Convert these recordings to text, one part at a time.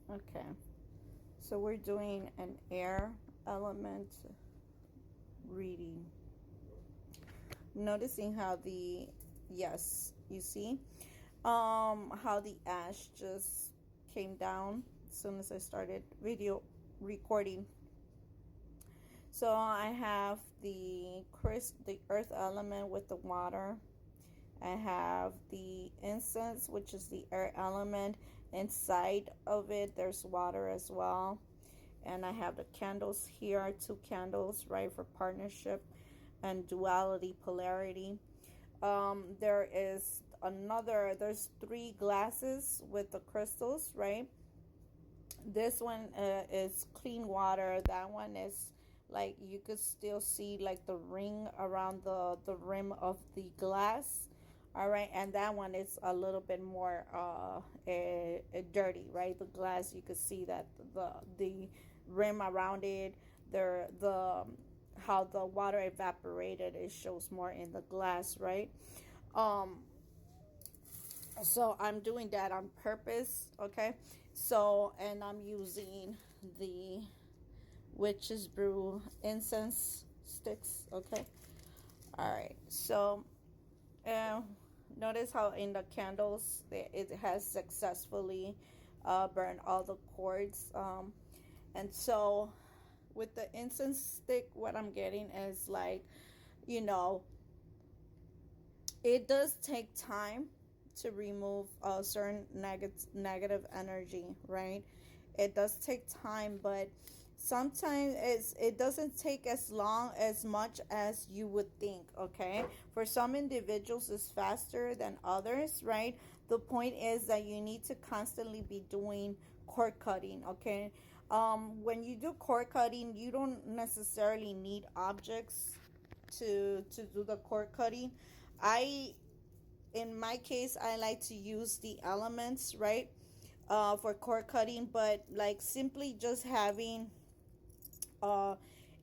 Okay, so we're doing an air element reading. Noticing how yes, you see, how the ash just came down as soon as I started video recording. So I have the earth element with the water. I have the incense, which is the air element. Inside of it, there's water as well. And I have the candles here, two candles, right, for partnership and duality, polarity. There's three glasses with the crystals, right? This one is clean water. That one is like you could still see like the ring around the rim of the glass. All right, and that one is a little bit more dirty, right? The glass, you could see that the rim around it, the how the water evaporated, it shows more in the glass, right? um so I'm doing that on purpose. Okay, so and I'm using the witch's brew incense sticks. Okay, all right, so uh, notice how in the candles it has successfully burned all the cords. And so with the incense stick, what I'm getting is like, you know, it does take time to remove a certain negative energy, right? It does take time, but sometimes it doesn't take as long as much as you would think. Okay, for some individuals it's faster than others, right? The point is that you need to constantly be doing cord cutting. Okay, when you do cord cutting, you don't necessarily need objects to do the cord cutting. I In my case, I like to use the elements, right, for cord cutting, but like simply just having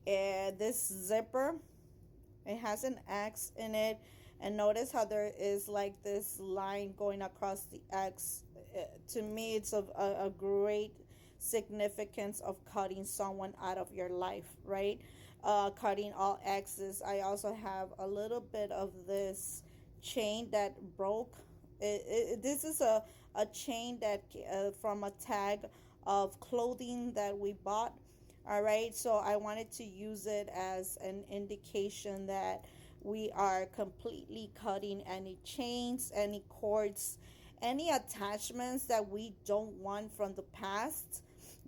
this zipper. It has an X in it, and notice how there is like this line going across the X. To me, it's of a great significance of cutting someone out of your life, right? Cutting all X's. I also have a little bit of this chain that broke. This is a chain that from a tag of clothing that we bought. All right, so I wanted to use it as an indication that we are completely cutting any chains, any cords, any attachments that we don't want from the past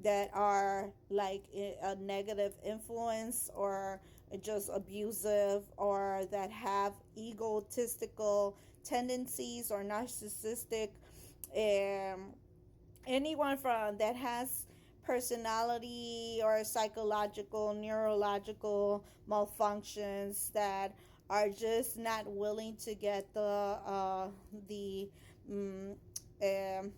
that are like a negative influence or just abusive, or that have egotistical tendencies or narcissistic, um, anyone from that has personality or psychological neurological malfunctions that are just not willing to get mm, um,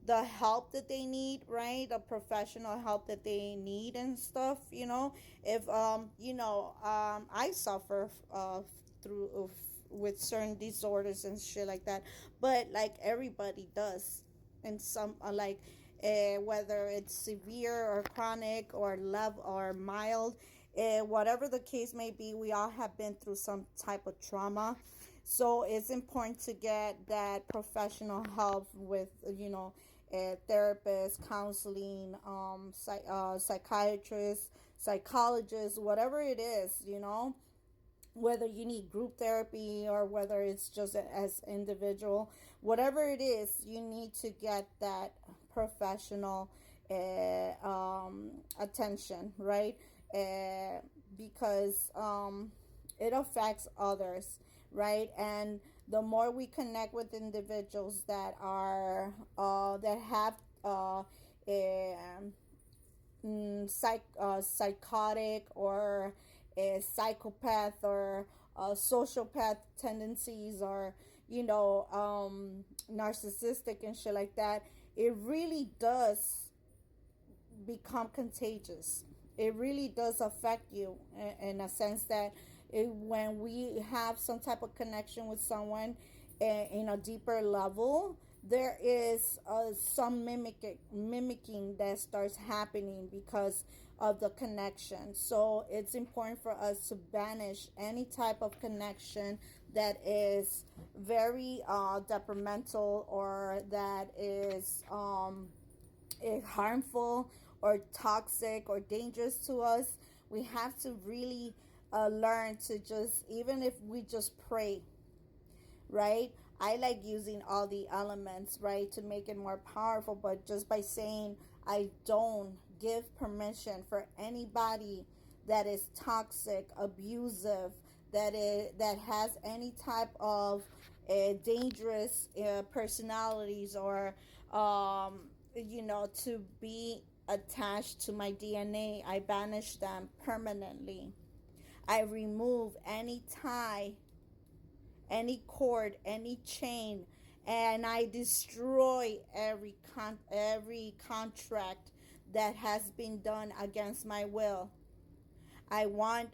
the help that they need, right? The professional help that they need and stuff. If I suffer through with certain disorders and shit like that, but like everybody does. And some like whether it's severe or chronic or love or mild, whatever the case may be, we all have been through some type of trauma. So it's important to get that professional help with, therapists, counseling, psychiatrists, psychologists, whatever it is, whether you need group therapy or whether it's just as individual, whatever it is, you need to get that professional attention, right? Because it affects others, right? And the more we connect with individuals that are that have a psychotic or a psychopath or sociopath tendencies, or narcissistic and shit like that, it really does become contagious. It really does affect you in a sense that when we have some type of connection with someone in a deeper level, there is some mimicking that starts happening because of the connection. So it's important for us to banish any type of connection that is very detrimental, or that is harmful or toxic or dangerous to us. We have to really learn to just, even if we just pray, right? I like using all the elements, right, to make it more powerful, but just by saying I don't give permission for anybody that is toxic, abusive, that has any type of dangerous personalities, or to be attached to my DNA. I banish them permanently. I remove any tie, any cord, any chain, and I destroy every contract that has been done against my will. I want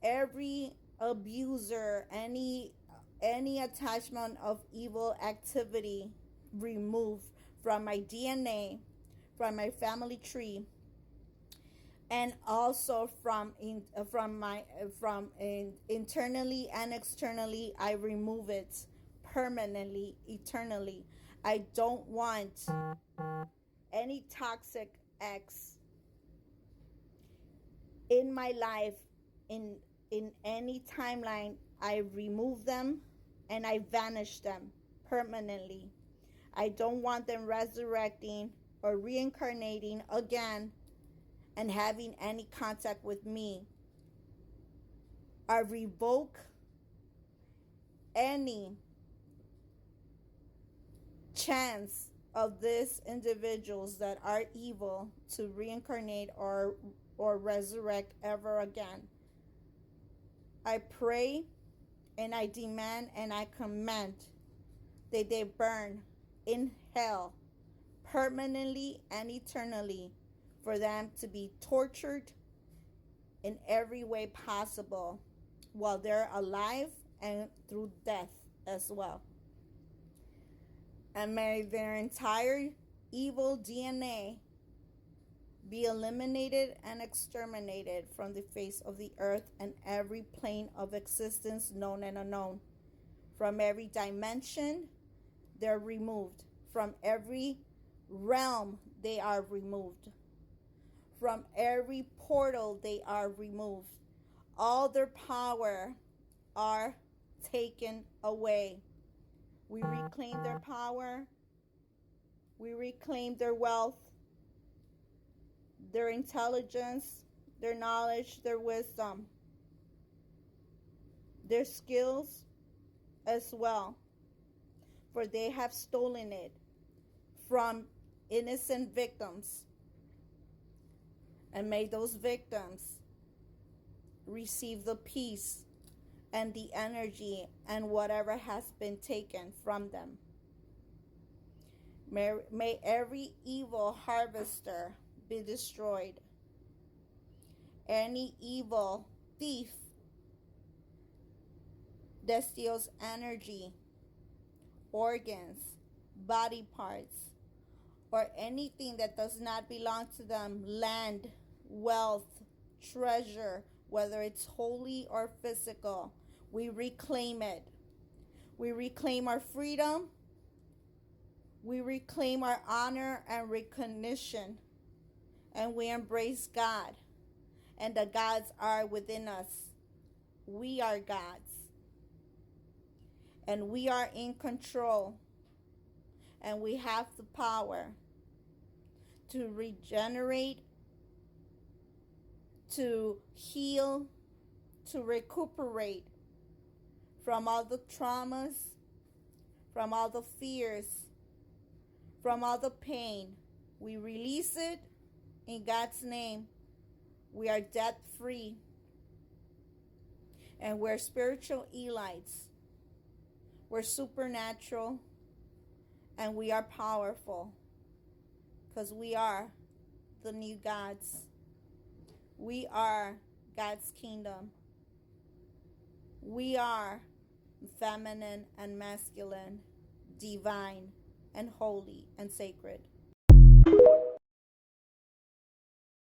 every abuser, any attachment of evil activity removed from my DNA, from my family tree, and also from internally and externally. I remove it permanently, eternally. I don't want any toxic ex in my life, in any timeline. I remove them and I vanish them permanently. I don't want them resurrecting or reincarnating again and having any contact with me. I revoke any chance of these individuals that are evil to reincarnate or resurrect ever again. I pray and I demand and I command that they burn in hell permanently and eternally, for them to be tortured in every way possible while they're alive, and through death as well. And may their entire evil DNA be eliminated and exterminated from the face of the earth and every plane of existence, known and unknown. From every dimension, they're removed. From every realm, they are removed. From every portal, they are removed. All their power are taken away. We reclaim their power. We reclaim their wealth, their intelligence, their knowledge, their wisdom, their skills as well. For they have stolen it from innocent victims. And may those victims receive the peace and the energy and whatever has been taken from them. May every evil harvester be destroyed. Any evil thief that steals energy, organs, body parts, or anything that does not belong to them, land, wealth, treasure, whether it's holy or physical, we reclaim it. We reclaim our freedom. We reclaim our honor and recognition. And we embrace God. And the gods are within us. We are gods. And we are in control. And we have the power to regenerate, to heal, to recuperate from all the traumas, from all the fears, from all the pain. We release it in God's name. We are debt free. And we're spiritual Elites. We're supernatural. And we are powerful. Because we are the new gods. We are God's kingdom. We are feminine and masculine, divine, and holy and sacred.